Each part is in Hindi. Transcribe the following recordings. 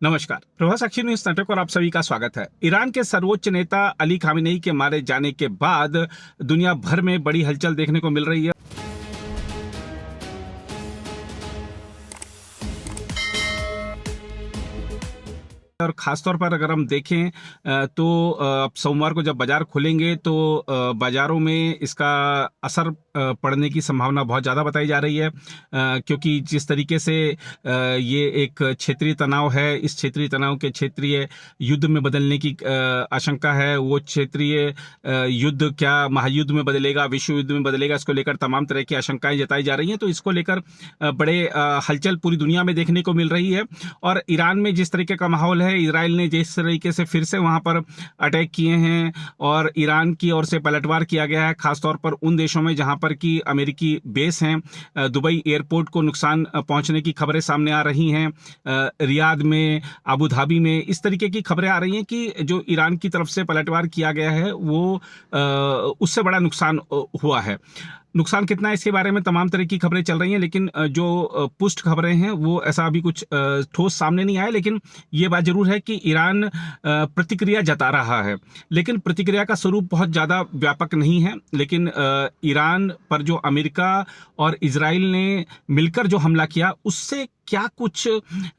नमस्कार, प्रभा साक्षी न्यूज नेटवर्क और आप सभी का स्वागत है। ईरान के सर्वोच्च नेता अली खामेनेई के मारे जाने के बाद दुनिया भर में बड़ी हलचल देखने को मिल रही है। और खासतौर पर अगर हम देखें तो अब सोमवार को जब बाजार खुलेंगे तो बाजारों में इसका असर पड़ने की संभावना बहुत ज़्यादा बताई जा रही है, क्योंकि जिस तरीके से ये एक क्षेत्रीय तनाव है, इस क्षेत्रीय तनाव के क्षेत्रीय युद्ध में बदलने की आशंका है। वो क्षेत्रीय युद्ध क्या महायुद्ध में बदलेगा, विश्व युद्ध में बदलेगा, इसको लेकर तमाम तरह की आशंकाएं जताई जा रही हैं। तो इसको लेकर बड़े हलचल पूरी दुनिया में देखने को मिल रही है। और ईरान में जिस तरीके का माहौल है, इजराइल ने जिस तरीके से फिर से वहां पर अटैक किए हैं और ईरान की ओर से पलटवार किया गया है, खासतौर पर उन देशों में जहां पर की अमेरिकी बेस हैं। दुबई एयरपोर्ट को नुकसान पहुंचने की खबरें सामने आ रही हैं। रियाद में, अबू धाबी में इस तरीके की खबरें आ रही हैं कि जो ईरान की तरफ से पलटवार किया गया है वो उससे बड़ा नुकसान हुआ है। नुकसान कितना है इसके बारे में तमाम तरह की खबरें चल रही हैं, लेकिन जो पुष्ट खबरें हैं वो ऐसा अभी कुछ ठोस सामने नहीं आया। लेकिन ये बात जरूर है कि ईरान प्रतिक्रिया जता रहा है, लेकिन प्रतिक्रिया का स्वरूप बहुत ज़्यादा व्यापक नहीं है। लेकिन ईरान पर जो अमेरिका और इजराइल ने मिलकर जो हमला किया उससे क्या कुछ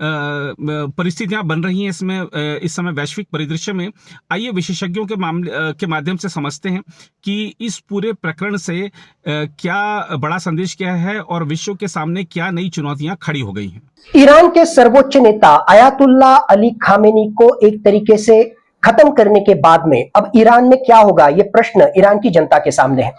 परिस्थितियां बन रही हैं इसमें इस समय वैश्विक परिदृश्य में, आइए विशेषज्ञों के माध्यम से समझते हैं कि इस पूरे प्रकरण से क्या बड़ा संदेश क्या है और विश्व के सामने क्या नई चुनौतियां खड़ी हो गई हैं। ईरान के सर्वोच्च नेता अयातुल्लाह अली खामेनी को एक तरीके से खत्म करने के बाद में अब ईरान में क्या होगा, यह प्रश्न ईरान की जनता के सामने है।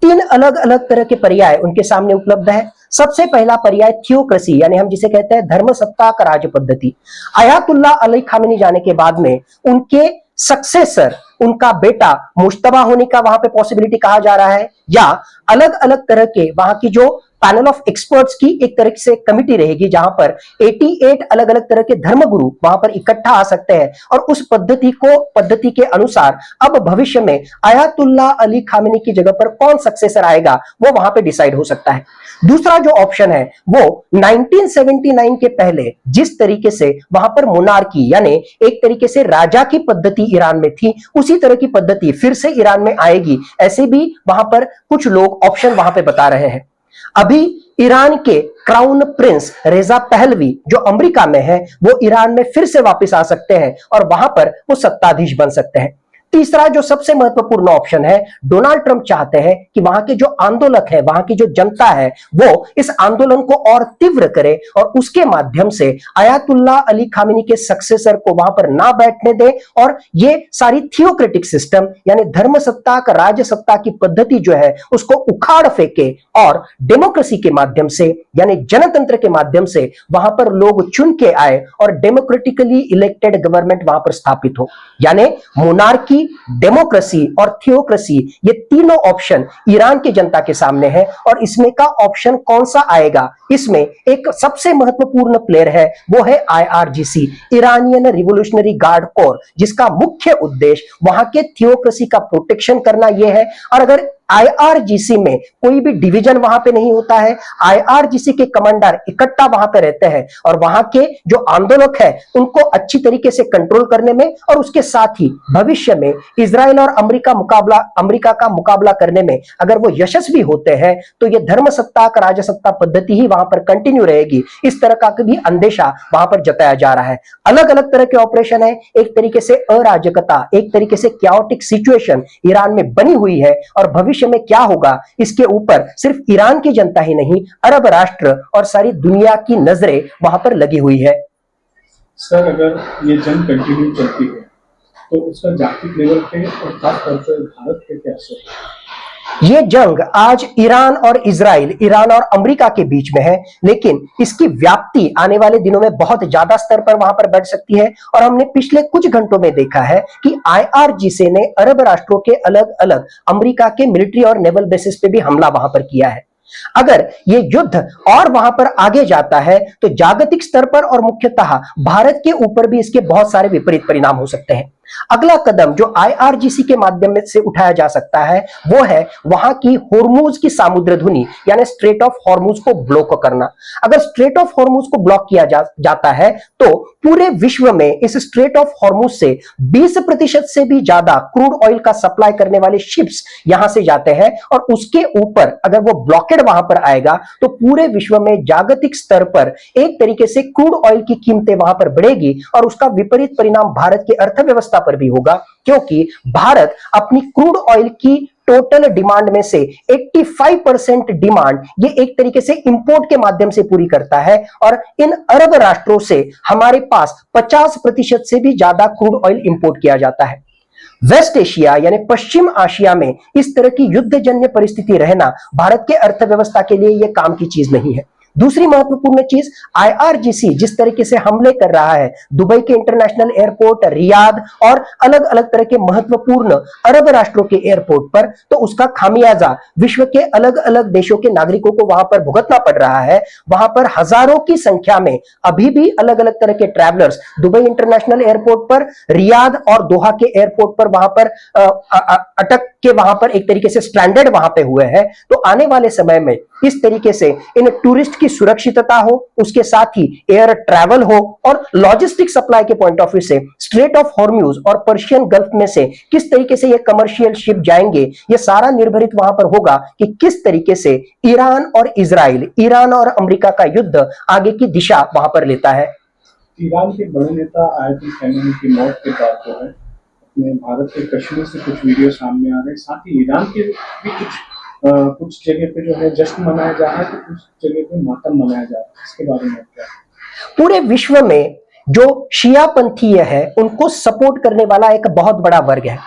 तीन अलग अलग तरह के पर्याय उनके सामने उपलब्ध है। सबसे पहला पर्याय थियोक्रेसी, यानी हम जिसे कहते हैं धर्म सत्ता का राज पद्धति। अयातुल्लाह अली खामेनी जाने के बाद में उनके सक्सेसर, उनका बेटा मुश्तबा होने का वहां पे पॉसिबिलिटी कहा जा रहा है, या अलग अलग तरह के वहां की जो पैनल ऑफ एक्सपर्ट्स की एक तरह से कमिटी रहेगी जहां पर 88 अलग अलग तरह के धर्मगुरु वहां पर इकट्ठा आ सकते हैं और उस पद्धति के अनुसार अब भविष्य में अयातुल्लाह अली खामेनी की जगह पर कौन सक्सेसर आएगा वो वहां पे डिसाइड हो सकता है। दूसरा जो ऑप्शन है वो 1979 के पहले जिस तरीके से वहां पर मोनार्की यानी एक तरीके से राजा की पद्धति ईरान में थी, उसी तरह की पद्धति फिर से ईरान में आएगी, ऐसे भी वहां पर कुछ लोग ऑप्शन वहां पे बता रहे हैं। अभी ईरान के क्राउन प्रिंस रेजा पहलवी जो अमेरिका में है वो ईरान में फिर से वापस आ सकते हैं और वहां पर वो सत्ताधीश बन सकते हैं। तीसरा जो सबसे महत्वपूर्ण ऑप्शन है, डोनाल्ड ट्रंप चाहते हैं कि वहां के जो आंदोलक है, वहां की जो जनता है वो इस आंदोलन को और तीव्र करे और उसके माध्यम से अयातुल्लाह अली खामेनी के सक्सेसर को वहां पर ना बैठने दे और ये सारी थियोक्रेटिक सिस्टम यानी धर्म सत्ता का राज सत्ता की पद्धति जो है उसको उखाड़ फेंके और डेमोक्रेसी के माध्यम से यानी जनतंत्र के माध्यम से वहां पर लोग चुन के आए और डेमोक्रेटिकली इलेक्टेड गवर्नमेंट वहां पर स्थापित हो। यानी मोनार्की, डेमोक्रेसी और थियोक्रेसी, ये तीनों ऑप्शन ईरान की जनता के सामने है। और इसमें का ऑप्शन कौन सा आएगा, इसमें एक सबसे महत्वपूर्ण प्लेयर है, वो है IRGC, Iranian revolutionary guard core, जिसका मुख्य उद्देश्य वहां के थियोक्रेसी का प्रोटेक्शन करना यह है। और अगर IRGC में कोई भी डिवीजन वहां पे नहीं होता है, IRGC के कमांडर इकट्ठा वहां पे रहते हैं और वहां के जो आंदोलक है उनको अच्छी तरीके से कंट्रोल करने में और उसके साथ ही भविष्य में इजराइल और अमेरिका का मुकाबला करने में अगर वो यशस्वी होते हैं तो ये धर्म सत्ता का राजसत्ता पद्धति ही वहां पर कंटिन्यू रहेगी। इस तरह का भी अंदेशा वहां पर जताया जा रहा है। अलग अलग तरह के ऑपरेशन है, एक तरीके से अराजकता, एक तरीके से क्याओटिक सिचुएशन ईरान में बनी हुई है और भविष्य में क्या होगा इसके ऊपर सिर्फ ईरान की जनता ही नहीं, अरब राष्ट्र और सारी दुनिया की नजरें वहां पर लगी हुई है। सर, अगर ये जंग कंटिन्यू चलती है तो उसका जागतिक लेवल पे और खासतौर से भारत पे क्या असर है? ये जंग आज ईरान और इजराइल, ईरान और अमेरिका के बीच में है, लेकिन इसकी व्याप्ति आने वाले दिनों में बहुत ज्यादा स्तर पर वहां पर बढ़ सकती है। और हमने पिछले कुछ घंटों में देखा है कि IRGC ने अरब राष्ट्रों के अलग अलग अमेरिका के मिलिट्री और नेवल बेसिस पे भी हमला वहां पर किया है। अगर ये युद्ध और वहां पर आगे जाता है तो जागतिक स्तर पर और मुख्यतः भारत के ऊपर भी इसके बहुत सारे विपरीत परिणाम हो सकते हैं। अगला कदम जो IRGC के माध्यम से उठाया जा सकता है वो है वहां की होर्मुज की सामुद्र धुनी यानी स्ट्रेट ऑफ हॉर्मुज को ब्लॉक करना। अगर स्ट्रेट ऑफ हॉर्मुज को ब्लॉक किया जाता है तो पूरे विश्व में इस स्ट्रेट ऑफ हॉर्मुज से 20% से भी ज्यादा क्रूड ऑयल का सप्लाई करने वाले शिप्स यहां से जाते हैं, और उसके ऊपर अगर वो ब्लॉकेड वहां पर आएगा तो पूरे विश्व में जागतिक स्तर पर एक तरीके से क्रूड ऑयल की कीमतें वहां पर बढ़ेगी, और उसका विपरीत परिणाम भारत की अर्थव्यवस्था पर भी होगा, क्योंकि भारत अपनी क्रूड ऑयल की टोटल डिमांड में से 85% डिमांड ये एक तरीके से इंपोर्ट के माध्यम से पूरी करता है, और इन अरब राष्ट्रों से हमारे पास 50% से भी ज्यादा क्रूड ऑयल इंपोर्ट किया जाता है। वेस्ट एशिया यानी पश्चिम एशिया में इस तरह की युद्धजन्य परिस्थिति रहना भारत के अर्थव्यवस्था के लिए यह काम की चीज नहीं है। दूसरी महत्वपूर्ण चीज, आईआरजीसी जिस तरीके से हमले कर रहा है दुबई के इंटरनेशनल एयरपोर्ट, रियाद और अलग अलग तरह के महत्वपूर्ण अरब राष्ट्रों के एयरपोर्ट पर, तो उसका खामियाजा विश्व के अलग अलग देशों के नागरिकों को वहां पर भुगतना पड़ रहा है। वहां पर हजारों की संख्या में अभी भी अलग अलग तरह के ट्रैवलर्स दुबई इंटरनेशनल एयरपोर्ट पर, रियाद और दोहा के एयरपोर्ट पर वहां पर अटक के वहां पर एक तरीके से स्ट्रैंडेड वहां पे हुए हैं। तो आने वाले समय में इस तरीके से इन टूरिस्ट की सुरक्षितता हो, उसके साथ ही एयर ट्रैवल हो, और लॉजिस्टिक सप्लाई के पॉइंट ऑफ व्यू से स्ट्रेट ऑफ हॉर्म्यूज और पर्शियन गल्फ में से किस तरीके से ये कमर्शियल शिप जाएंगे, ये सारा निर्भरित वहां पर होगा कि किस तरीके से ईरान और इजराइल, ईरान और अमेरिका का युद्ध आगे की दिशा वहां पर लेता है। ईरान के बड़े नेता आयतुल्ला खमेनी की मौत के बाद जो है अपने भारत के कश्मीर से कुछ वीडियो सामने आ रहे हैं, साथ ही ईरान के भी कुछ जगह पे जो है जश्न मनाया जा रहा है, तो कुछ जगह पे मातम मनाया जा रहा है। इसके बारे में क्या? पूरे विश्व में जो शिया पंथीय है उनको सपोर्ट करने वाला एक बहुत बड़ा वर्ग है।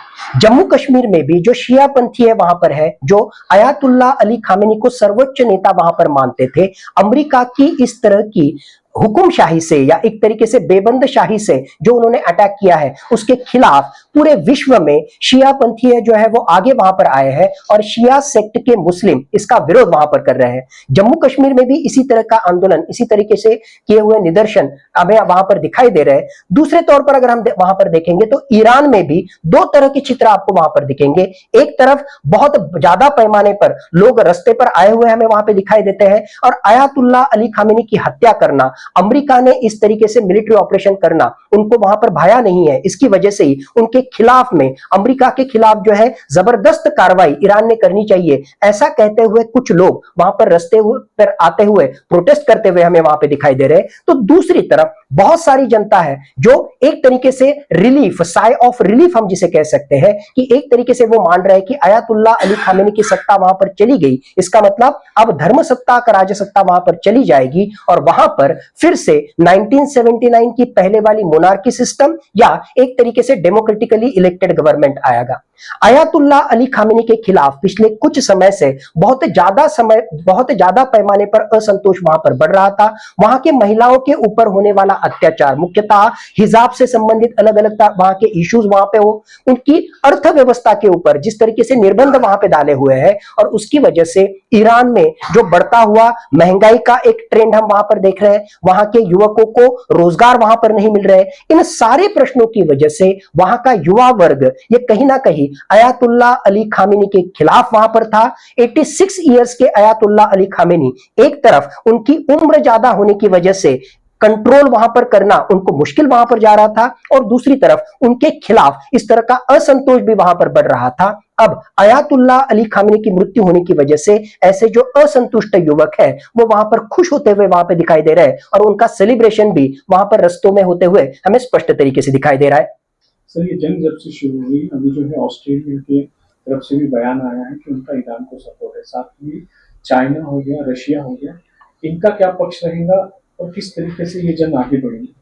जम्मू कश्मीर में भी जो शिया पंथीय वहां पर है, जो आयतुल्ला अली खामेनी को सर्वोच्च नेता वहां पर मानते थे, अमेरिका की इस तरह की हुकुमशाही से या एक तरीके से बेबंद शाही से जो उन्होंने अटैक किया है, उसके खिलाफ पूरे विश्व में शिया पंथीय जो है वो आगे वहां पर आए हैं, और शिया सेक्ट के मुस्लिम इसका विरोध वहां पर कर रहे हैं। जम्मू कश्मीर में भी इसी तरह का आंदोलन, इसी तरीके से किए हुए निदर्शन हमें वहां पर दिखाई दे रहे हैं। दूसरे तौर पर अगर हम वहां पर देखेंगे तो ईरान में भी दो तरह के चित्र आपको वहां पर दिखेंगे। एक तरफ बहुत ज्यादा पैमाने पर लोग रस्ते पर आए हुए हमें वहां पर दिखाई देते हैं, और आयतुल्ला अली खामेनी की हत्या करना, अमेरिका ने इस तरीके से मिलिट्री ऑपरेशन करना उनको वहां पर भाया नहीं है। इसकी वजह से ही उनके खिलाफ में, अमेरिका के खिलाफ जो है जबरदस्त कार्रवाई ईरान ने करनी चाहिए, ऐसा कहते हुए कुछ लोग वहां पर रस्ते पर आते हुए प्रोटेस्ट करते हुए हमें वहां पे दिखाई दे रहे हैं। तो दूसरी तरफ बहुत सारी जनता है जो एक तरीके से रिलीफ, साई ऑफ रिलीफ हम जिसे कह सकते हैं, कि एक तरीके से वो मान रहे हैं कि आयतुल्ला अली खामेनी की सत्ता वहां पर चली गई, इसका मतलब अब धर्म सत्ता का राज सत्ता वहां पर चली जाएगी, और वहां पर फिर से 1979 की पहले वाली मोनार्की सिस्टम या एक तरीके से डेमोक्रेटिकली इलेक्टेड गवर्नमेंट आएगा। आयतुल्ला अली खामेनी के खिलाफ पिछले कुछ समय से बहुत ज्यादा पैमाने पर असंतोष वहां पर बढ़ रहा था। वहां के महिलाओं के ऊपर होने वाला अत्याचार, मुख्यतः हिजाब से संबंधित अलग अलग वहां के इश्यूज वहां पे हो, उनकी अर्थव्यवस्था के ऊपर जिस तरीके से निर्बंध वहां पे डाले हुए हैं, और उसकी वजह से ईरान में जो बढ़ता हुआ महंगाई का एक ट्रेंड हम वहां पर देख रहे हैं, वहां के युवकों को रोजगार वहां पर नहीं मिल रहे, इन सारे प्रश्नों की वजह से वहां का युवा वर्ग ये कहीं ना कहीं आयतुल्ला अली खामेनी के खिलाफ वहां पर था। 86 इयर्स के आयतुल्ला अली खामेनी, एक तरफ उनकी उम्र ज्यादा होने की वजह से कंट्रोल वहां पर करना उनको मुश्किल वहां पर जा रहा था, और दूसरी तरफ उनके खिलाफ इस तरह का असंतोष भी वहां पर बढ़ रहा था। अब आयतुल्ला अली खामेनी की मृत्यु होने की वजह से ऐसे जो असंतुष्ट युवक है वो वहां पर खुश होते हुए वहां पर दिखाई दे रहे हैं, और उनका सेलिब्रेशन भी वहां पर रस्तों में होते हुए हमें स्पष्ट तरीके से दिखाई दे रहा है। सर, ये जंग जब से शुरू हुई, अभी जो है ऑस्ट्रेलिया के तरफ से भी बयान आया है कि उनका ईरान को सपोर्ट है, साथ ही चाइना हो गया, रशिया हो गया, इनका क्या पक्ष रहेगा और किस तरीके से ये जंग आगे बढ़ेगी?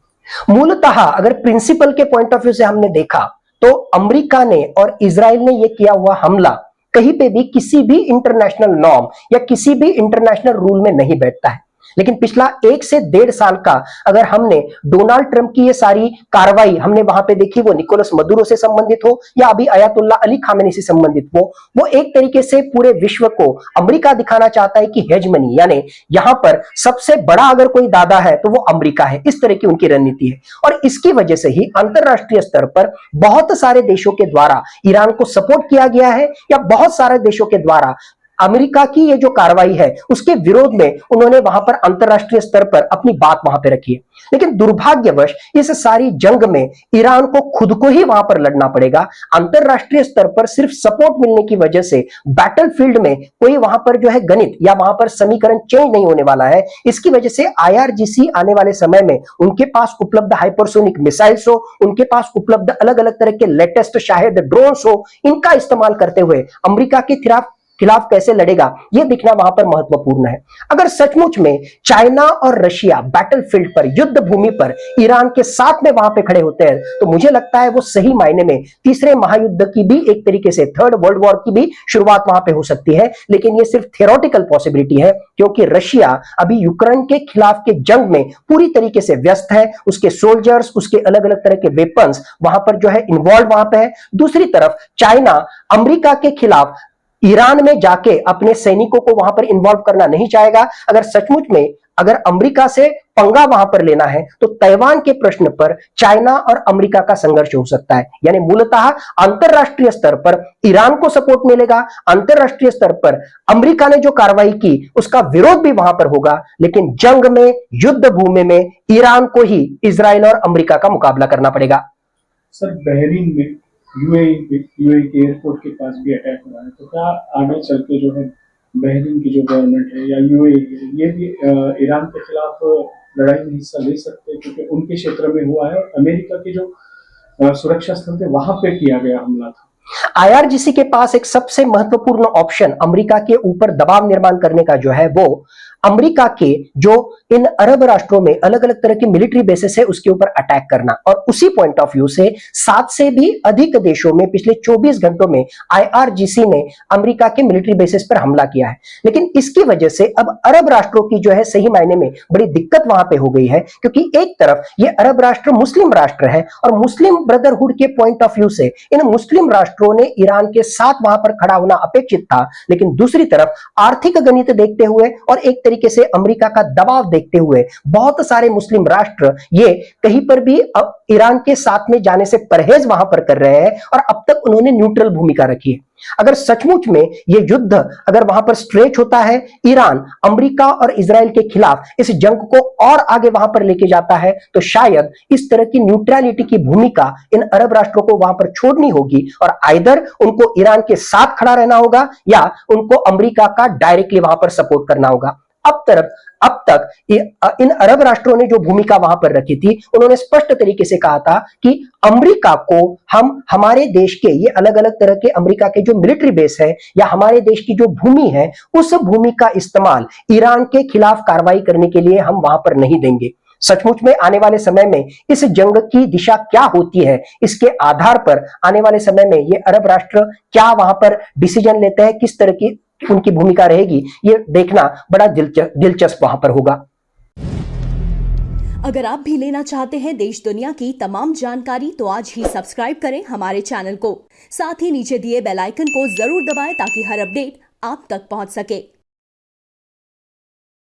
मूलतः अगर प्रिंसिपल के पॉइंट ऑफ व्यू से हमने देखा तो अमेरिका ने और इजराइल ने यह किया हुआ हमला कहीं पे भी किसी भी इंटरनेशनल नॉर्म या किसी भी इंटरनेशनल रूल में नहीं बैठता है। लेकिन पिछला 1 से 1.5 साल का अगर हमने डोनाल्ड ट्रंप की ये सारी कार्रवाई हमने वहां पे देखी, वो निकोलस मदुरो से संबंधित हो या अभी आयतुल्ला अली खामेनी से संबंधित हो, वो एक तरीके से पूरे विश्व को अमेरिका दिखाना चाहता है कि हेजमनी, यानी यहां पर सबसे बड़ा अगर कोई दादा है तो वो अमेरिका है। इस तरह की उनकी रणनीति है, और इसकी वजह से ही अंतरराष्ट्रीय स्तर पर बहुत सारे देशों के द्वारा ईरान को सपोर्ट किया गया है, या बहुत सारे देशों के द्वारा अमेरिका की ये जो कार्रवाई है उसके विरोध में उन्होंने वहां पर अंतरराष्ट्रीय स्तर पर अपनी बात वहां पर रखी है। लेकिन दुर्भाग्यवश इस सारी जंग में ईरान को खुद को ही वहां पर लड़ना पड़ेगा। अंतरराष्ट्रीय स्तर पर सिर्फ सपोर्ट मिलने की वजह से बैटलफील्ड में कोई वहां पर जो है गणित या वहां पर समीकरण चेंज नहीं होने वाला है। इसकी वजह से IRGC आने वाले समय में उनके पास उपलब्ध हाइपरसोनिक मिसाइल्स हो, उनके पास उपलब्ध अलग अलग तरह के लेटेस्ट शायद ड्रोन्स हो, इनका इस्तेमाल करते हुए अमेरिका के खिलाफ कैसे लड़ेगा यह दिखना वहां पर महत्वपूर्ण है। अगर सचमुच में चाइना और रशिया बैटलफील्ड पर, युद्ध भूमि पर ईरान के साथ में वहां पे खड़े होते हैं तो मुझे लगता है वो सही मायने में तीसरे महायुद्ध की भी, एक तरीके से थर्ड वर्ल्ड वॉर की भी शुरुआत वहां पे हो सकती है। लेकिन ये सिर्फ थियोरेटिकल पॉसिबिलिटी है, क्योंकि रशिया अभी यूक्रेन के खिलाफ के जंग में पूरी तरीके से व्यस्त है। उसके सोल्जर्स, उसके अलग अलग तरह के वेपन्स वहां पर जो है इन्वॉल्व वहां पे है। दूसरी तरफ चाइना अमेरिका के खिलाफ ईरान में जाके अपने सैनिकों को वहां पर इन्वॉल्व करना नहीं चाहेगा। अगर सचमुच में अगर अमेरिका से पंगा वहां पर लेना है तो ताइवान के प्रश्न पर चाइना और अमेरिका का संघर्ष हो सकता है। यानी मूलतः अंतरराष्ट्रीय स्तर पर ईरान को सपोर्ट मिलेगा, अंतरराष्ट्रीय स्तर पर अमेरिका ने जो कार्रवाई की उसका विरोध भी वहां पर होगा, लेकिन जंग में, युद्ध भूमि में ईरान को ही इजराइल और अमेरिका का मुकाबला करना पड़ेगा। सर, बहरीन में यूएई के एयरपोर्ट के पास भी अटैक हुआ है, तो क्या आगे चल के जो है बहरीन की जो गवर्नमेंट है या यूएई है, ये भी ईरान के खिलाफ लड़ाई में हिस्सा ले सकते हैं, क्योंकि उनके क्षेत्र में हुआ है, अमेरिका के जो सुरक्षा स्थल थे वहां पे किया गया हमला था। IRGC के पास एक सबसे महत्वपूर्ण ऑप्शन अमेरिका के ऊपर दबाव निर्माण करने का जो है वो अमेरिका के जो इन अरब राष्ट्रों में अलग अलग तरह की मिलिट्री बेसिस है उसके ऊपर अटैक करना, और उसी पॉइंट ऑफ व्यू से 7 से भी अधिक देशों में पिछले 24 घंटों में IRGC ने अमेरिका के मिलिट्री बेसिस पर हमला किया है। लेकिन इसकी वजह से अब अरब राष्ट्रों की जो है सही मायने में बड़ी दिक्कत वहां पे हो गई है, क्योंकि एक तरफ ये अरब राष्ट्र मुस्लिम राष्ट्र है और मुस्लिम ब्रदरहुड के पॉइंट ऑफ व्यू से इन मुस्लिम राष्ट्रों ने ईरान के साथ वहां पर खड़ा होना अपेक्षित था। लेकिन दूसरी तरफ आर्थिक गणित देखते हुए और एक तरीके से अमेरिका का दबाव देखते हुए बहुत सारे मुस्लिम राष्ट्र ये कहीं पर भी ईरान के साथ में जाने से परहेज वहां पर कर रहे हैं और अब तक उन्होंने न्यूट्रल भूमिका रखी है। अगर सचमुच में ये युद्ध अगर वहां पर स्ट्रेच होता है, ईरान अमेरिका और इजराइल के खिलाफ इस जंग को और आगे वहां पर लेके जाता है, तो शायद इस तरह की न्यूट्रलिटी की भूमिका इन अरब राष्ट्रों को वहां पर छोड़नी होगी और आइदर उनको ईरान के साथ खड़ा रहना होगा या उनको अमेरिका का डायरेक्टली वहां पर सपोर्ट करना होगा। अब तक इन अरब राष्ट्रों ने जो भूमिका वहां पर रखी थी, उन्होंने स्पष्ट तरीके से कहा था कि अमेरिका को हम हमारे देश के ये अलग अलग तरह के अमेरिका के जो मिलिट्री बेस है या हमारे देश की जो भूमि है उस भूमि का इस्तेमाल ईरान के खिलाफ कार्रवाई करने के लिए हम वहां पर नहीं देंगे। सचमुच में आने वाले समय में इस जंग की दिशा क्या होती है, इसके आधार पर आने वाले समय में ये अरब राष्ट्र क्या वहां पर डिसीजन लेते हैं, किस तरह की उनकी भूमिका रहेगी, ये देखना बड़ा दिलचस्प वहां पर होगा। अगर आप भी लेना चाहते हैं देश दुनिया की तमाम जानकारी तो आज ही सब्सक्राइब करें हमारे चैनल को। साथ ही नीचे दिए बेल आइकन को जरूर दबाएं ताकि हर अपडेट आप तक पहुंच सके।